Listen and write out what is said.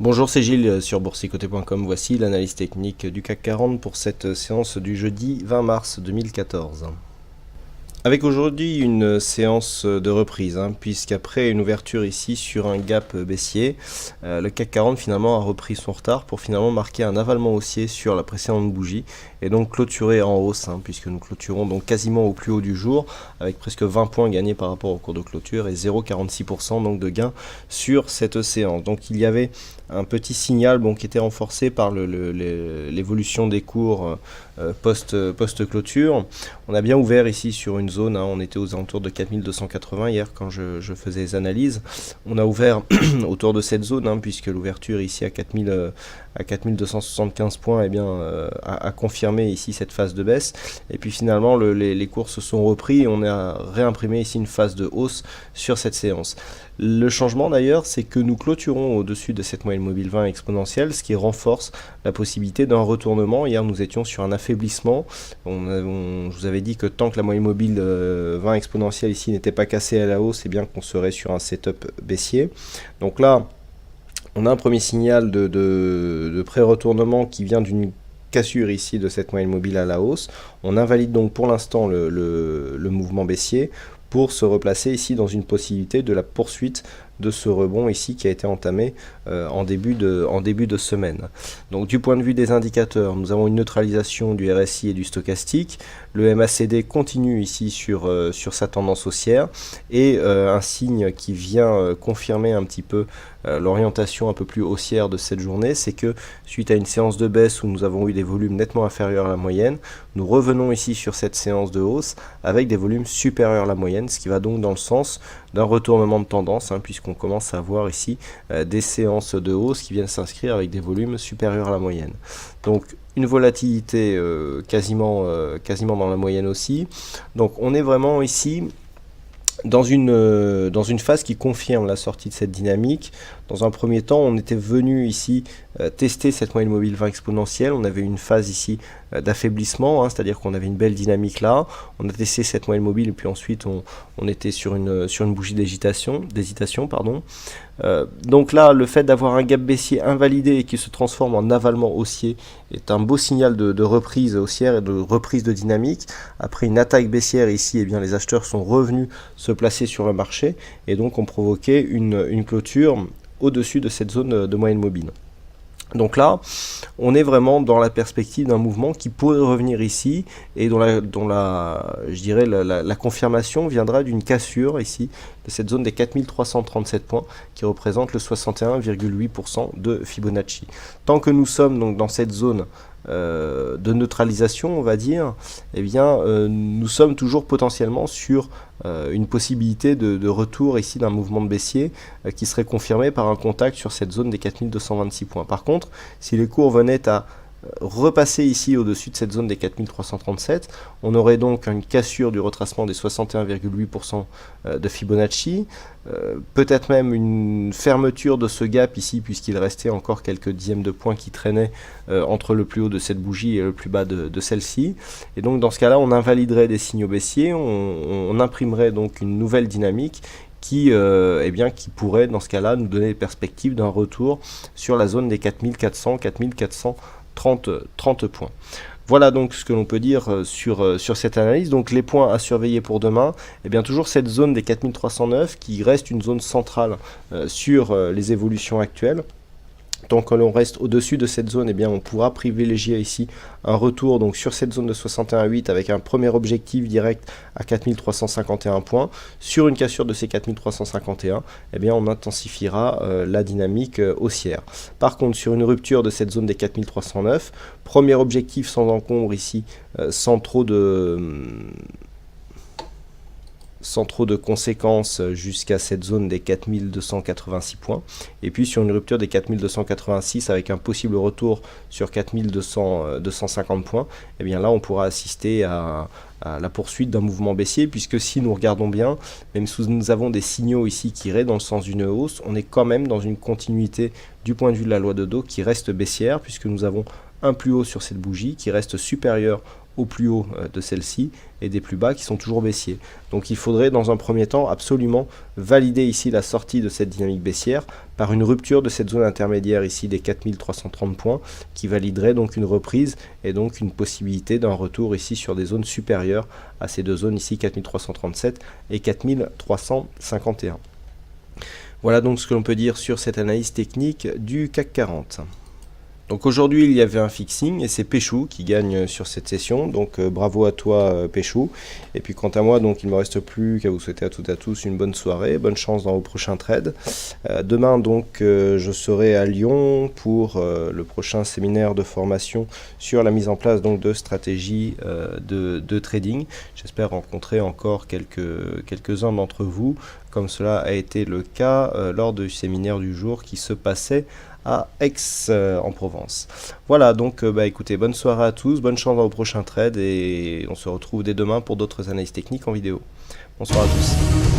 Bonjour, c'est Gilles sur boursicoté.com. Voici l'analyse technique du CAC 40 pour cette séance du jeudi 20 mars 2014. Avec aujourd'hui une séance de reprise, puisqu'après une ouverture ici sur un gap baissier, le CAC 40 finalement a repris son retard pour finalement marquer un avalement haussier sur la précédente bougie et donc clôturer en hausse, puisque nous clôturons donc quasiment au plus haut du jour avec presque 20 points gagnés par rapport au cours de clôture et 0,46% donc de gain sur cette séance. Donc il y avait un petit signal qui était renforcé par l'évolution des cours post-clôture. On a bien ouvert ici sur une zone, on était aux alentours de 4280 hier quand je faisais les analyses. On a ouvert autour de cette zone, puisque l'ouverture ici à 4275 points a confirmé ici cette phase de baisse. Et puis finalement les cours se sont repris et on a réimprimé ici une phase de hausse sur cette séance. Le changement d'ailleurs, c'est que nous clôturons au-dessus de cette moyenne mobile 20 exponentielle, ce qui renforce la possibilité d'un retournement. Hier, nous étions sur un affaiblissement. Je vous avais dit que tant que la moyenne mobile 20 exponentielle ici n'était pas cassée à la hausse, c'est bien qu'on serait sur un setup baissier. Donc là, on a un premier signal de pré-retournement qui vient d'une cassure ici de cette moyenne mobile à la hausse. On invalide donc pour l'instant le mouvement baissier pour se replacer ici dans une possibilité de la poursuite de ce rebond ici qui a été entamé en début de semaine. Donc du point de vue des indicateurs, nous avons une neutralisation du RSI et du stochastique. Le MACD continue ici sur sa tendance haussière et un signe qui vient confirmer un petit peu l'orientation un peu plus haussière de cette journée, c'est que suite à une séance de baisse où nous avons eu des volumes nettement inférieurs à la moyenne, nous revenons ici sur cette séance de hausse avec des volumes supérieurs à la moyenne, ce qui va donc dans le sens d'un retournement de tendance, puisqu'on commence à voir ici des séances de hausse qui viennent s'inscrire avec des volumes supérieurs à la moyenne. Donc une volatilité quasiment dans la moyenne aussi. Donc on est vraiment ici dans une phase qui confirme la sortie de cette dynamique. Dans un premier temps, on était venu ici tester cette moyenne mobile 20 exponentielle. On avait une phase ici d'affaiblissement, c'est-à-dire qu'on avait une belle dynamique là. On a testé cette moyenne mobile et puis ensuite on était sur une bougie d'hésitation. Donc là, le fait d'avoir un gap baissier invalidé et qui se transforme en avalement haussier est un beau signal de reprise haussière et de reprise de dynamique. Après une attaque baissière ici, les acheteurs sont revenus se placer sur le marché et donc ont provoqué une clôture au-dessus de cette zone de moyenne mobile. Donc là, on est vraiment dans la perspective d'un mouvement qui pourrait revenir ici et dont la confirmation viendra d'une cassure ici de cette zone des 4337 points qui représente le 61,8% de Fibonacci. Tant que nous sommes donc dans cette zone de neutralisation, on va dire, nous sommes toujours potentiellement sur une possibilité de retour ici d'un mouvement de baissier qui serait confirmé par un contact sur cette zone des 4226 points. Par contre, si les cours venaient à repasser ici au-dessus de cette zone des 4337, on aurait donc une cassure du retracement des 61,8% de Fibonacci, peut-être même une fermeture de ce gap ici puisqu'il restait encore quelques dixièmes de points qui traînaient entre le plus haut de cette bougie et le plus bas de celle-ci, et donc dans ce cas-là on invaliderait des signaux baissiers, on imprimerait donc une nouvelle dynamique qui pourrait dans ce cas-là nous donner les perspectives d'un retour sur la zone des 4430 points. Voilà donc ce que l'on peut dire sur cette analyse. Donc les points à surveiller pour demain, toujours cette zone des 4309 qui reste une zone centrale sur les évolutions actuelles. Tant que l'on reste au-dessus de cette zone, on pourra privilégier ici un retour donc sur cette zone de 61,8 avec un premier objectif direct à 4351 points. Sur une cassure de ces 4351, on intensifiera la dynamique haussière. Par contre, sur une rupture de cette zone des 4309, premier objectif sans encombre ici, sans trop de conséquences jusqu'à cette zone des 4286 points. Et puis sur une rupture des 4286 avec un possible retour sur 4250 points, là on pourra assister à la poursuite d'un mouvement baissier, puisque si nous regardons bien, même si nous avons des signaux ici qui iraient dans le sens d'une hausse, on est quand même dans une continuité du point de vue de la loi de Dow qui reste baissière, puisque nous avons un plus haut sur cette bougie qui reste supérieur au plus haut de celle-ci et des plus bas qui sont toujours baissiers. Donc il faudrait dans un premier temps absolument valider ici la sortie de cette dynamique baissière par une rupture de cette zone intermédiaire ici des 4330 points qui validerait donc une reprise et donc une possibilité d'un retour ici sur des zones supérieures à ces deux zones ici 4337 et 4351. Voilà donc ce que l'on peut dire sur cette analyse technique du CAC 40. Donc aujourd'hui il y avait un fixing et c'est Péchou qui gagne sur cette session, donc bravo à toi Péchou. Et puis quant à moi, donc il ne me reste plus qu'à vous souhaiter à toutes et à tous une bonne soirée, bonne chance dans vos prochains trades. Demain donc je serai à Lyon pour le prochain séminaire de formation sur la mise en place donc de stratégies de trading. J'espère rencontrer encore quelques-uns d'entre vous, comme cela a été le cas lors du séminaire du jour qui se passait à Aix en Provence. Voilà, donc écoutez, bonne soirée à tous, bonne chance dans vos prochains trades et on se retrouve dès demain pour d'autres analyses techniques en vidéo. Bonsoir à tous.